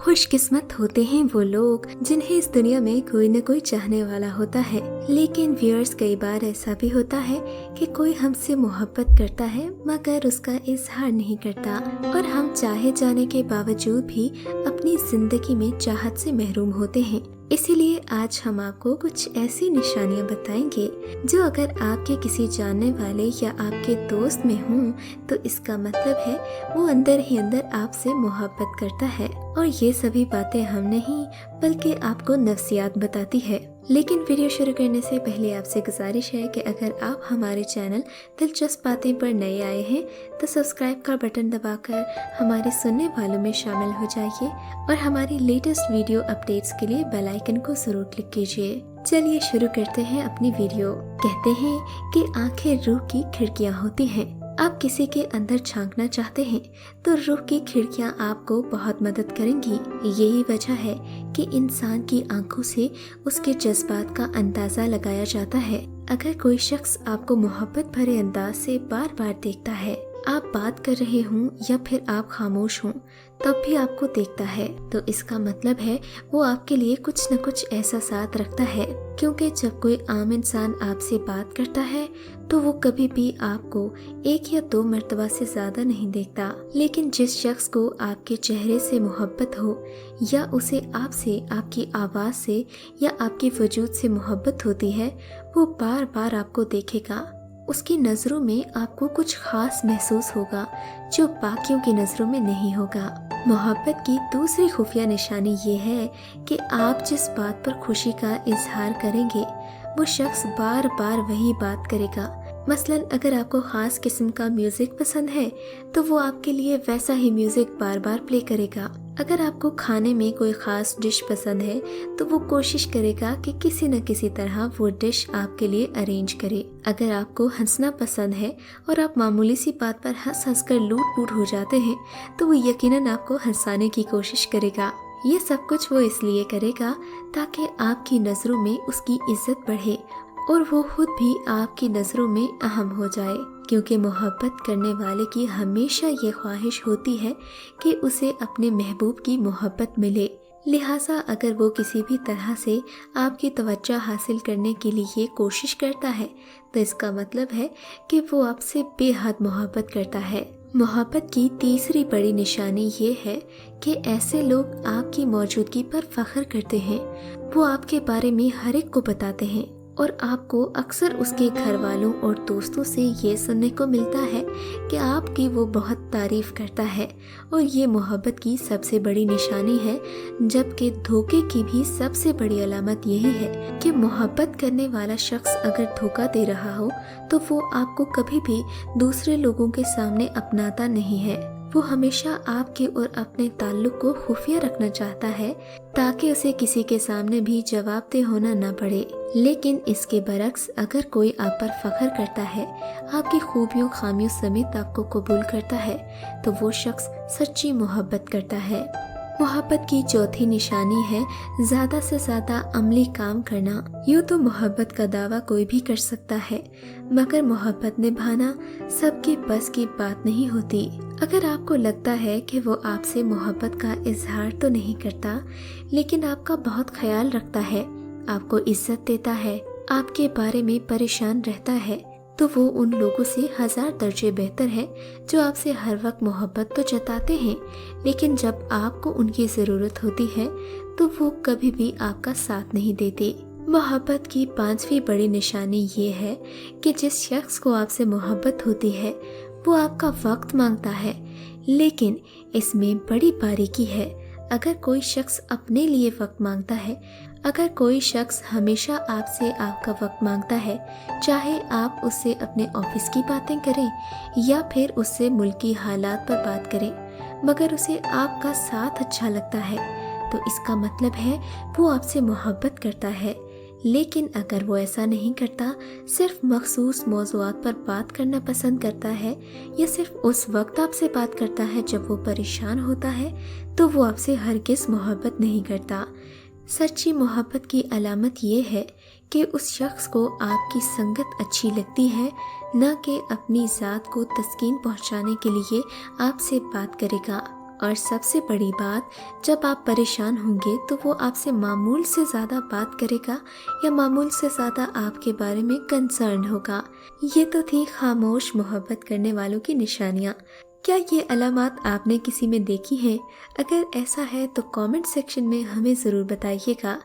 خوش किस्मत होते हैं वो लोग जिन्हें इस दुनिया में कोई न कोई चाहने वाला होता है। लेकिन व्यूअर्स, कई बार ऐसा भी होता है कि कोई हमसे मोहब्बत करता है मगर उसका इजहार नहीं करता, और हम चाहे जाने के बावजूद भी अपनी जिंदगी में चाहत से महरूम होते हैं। इसीलिए आज हम आपको कुछ ऐसी निशानियां बताएंगे जो अगर आपके किसी जानने वाले या आपके दोस्त में हों तो इसका मतलब है वो अंदर ही अंदर आपसे मोहब्बत करता है। और ये सभी बातें हम नहीं बल्कि आपको नफ्सियात बताती है। लेकिन वीडियो शुरू करने से पहले आपसे गुजारिश है कि अगर आप हमारे चैनल दिलचस्प बातें पर नए आए हैं तो सब्सक्राइब का बटन दबाकर हमारे सुनने वालों में शामिल हो जाइए और हमारी लेटेस्ट वीडियो अपडेट्स के लिए बेल आइकन को जरूर क्लिक कीजिए। चलिए शुरू करते हैं अपनी वीडियो। कहते हैं कि आंखें रूह की खिड़कियां होती हैं। आप किसी के अंदर झांकना चाहते हैं तो रूह की खिड़कियां आपको बहुत मदद करेंगी। यही वजह है कि इंसान की आंखों से उसके जज्बात का अंदाजा लगाया जाता है। अगर कोई शख्स आपको मोहब्बत भरे अंदाज से बार बार देखता है, आप बात कर रहे हों या फिर आप खामोश हों, तब भी आपको देखता है, तो इसका मतलब है वो आपके लिए कुछ न कुछ ऐसा साथ रखता है। क्योंकि जब कोई आम इंसान आपसे बात करता है तो वो कभी भी आपको एक या दो मर्तबा से ज्यादा नहीं देखता। लेकिन जिस शख्स को आपके चेहरे से मोहब्बत हो या उसे आपसे, आपकी आवाज से या आपके वजूद से मोहब्बत होती है, वो बार बार आपको देखेगा। उसकी नज़रों में आपको कुछ खास महसूस होगा जो बाकियों की नज़रों में नहीं होगा। मोहब्बत की दूसरी खुफिया निशानी ये है कि आप जिस बात पर खुशी का इजहार करेंगे वो शख्स बार बार वही बात करेगा। मसलन अगर आपको खास किस्म का म्यूजिक पसंद है तो वो आपके लिए वैसा ही म्यूजिक बार बार प्ले करेगा। अगर आपको खाने में कोई खास डिश पसंद है तो वो कोशिश करेगा कि किसी न किसी तरह वो डिश आपके लिए अरेंज करे। अगर आपको हंसना पसंद है और आप मामूली सी बात पर हंस हंस कर लूट पूट हो जाते हैं तो वो यकीनन आपको हंसाने की कोशिश करेगा। ये सब कुछ वो इसलिए करेगा ताकि आपकी नज़रों में उसकी इज्जत बढ़े और वो खुद भी आपकी नज़रों में अहम हो जाए। क्योंकि मोहब्बत करने वाले की हमेशा ये ख्वाहिश होती है कि उसे अपने महबूब की मोहब्बत मिले। लिहाजा अगर वो किसी भी तरह से आपकी तवज्जो हासिल करने के लिए कोशिश करता है तो इसका मतलब है कि वो आपसे बेहद मोहब्बत करता है। मोहब्बत की तीसरी बड़ी निशानी ये है कि ऐसे लोग आपकी मौजूदगी पर फख्र करते हैं। वो आपके बारे में हर एक को बताते हैं और आपको अक्सर उसके घर वालों और दोस्तों से ये सुनने को मिलता है कि आपकी वो बहुत तारीफ करता है। और ये मोहब्बत की सबसे बड़ी निशानी है, जबकि धोखे की भी सबसे बड़ी अलामत यही है कि मोहब्बत करने वाला शख्स अगर धोखा दे रहा हो तो वो आपको कभी भी दूसरे लोगों के सामने अपनाता नहीं है। वो हमेशा आपके और अपने ताल्लुक को खुफिया रखना चाहता है ताकि उसे किसी के सामने भी जवाबदेह होना न पड़े। लेकिन इसके बरक्स अगर कोई आप पर फख्र करता है, आपकी खूबियों खामियों समेत आपको कबूल करता है, तो वो शख्स सच्ची मोहब्बत करता है। मोहब्बत की चौथी निशानी है ज्यादा से ज्यादा अमली काम करना। यूँ तो मोहब्बत का दावा कोई भी कर सकता है, मगर मोहब्बत निभाना सबके बस की बात नहीं होती। अगर आपको लगता है कि वो आपसे मोहब्बत का इजहार तो नहीं करता, लेकिन आपका बहुत ख्याल रखता है, आपको इज्जत देता है, आपके बारे में परेशान रहता है, तो वो उन लोगों से 1000 दर्जे बेहतर है जो आपसे हर वक्त मोहब्बत तो जताते हैं, लेकिन जब आपको उनकी ज़रूरत होती है तो वो कभी भी आपका साथ नहीं देते। मोहब्बत की पांचवी बड़ी निशानी ये है कि जिस शख्स को आपसे मोहब्बत होती है वो आपका वक्त मांगता है। लेकिन इसमें बड़ी बारीकी है। अगर कोई शख्स अपने लिए वक्त मांगता है, अगर कोई शख्स हमेशा आपसे आपका वक्त मांगता है, चाहे आप उससे अपने ऑफिस की बातें करें या फिर उससे मुल्की हालात पर बात करें, मगर उसे आपका साथ अच्छा लगता है, तो इसका मतलब है वो आपसे मोहब्बत करता है। लेकिन अगर वो ऐसा नहीं करता, सिर्फ मखसूस मौज़ूआत पर बात करना पसंद करता है या सिर्फ उस वक्त आपसे बात करता है जब वो परेशान होता है, तो वो आपसे हरगिज़ मोहब्बत नहीं करता। सच्ची मोहब्बत की अलामत ये है कि उस शख्स को आपकी संगत अच्छी लगती है, न कि अपनी ज़ात को तस्कीन पहुंचाने के लिए आपसे बात करेगा। اور سب سے بڑی بات، جب آپ پریشان ہوں گے تو وہ آپ سے معمول سے زیادہ بات کرے گا یا معمول سے زیادہ آپ کے بارے میں کنسرن ہوگا۔ یہ تو تھی خاموش محبت کرنے والوں کی نشانیاں۔ کیا یہ علامات آپ نے کسی میں دیکھی ہیں؟ اگر ایسا ہے تو کامنٹ سیکشن میں ہمیں ضرور بتائیے گا۔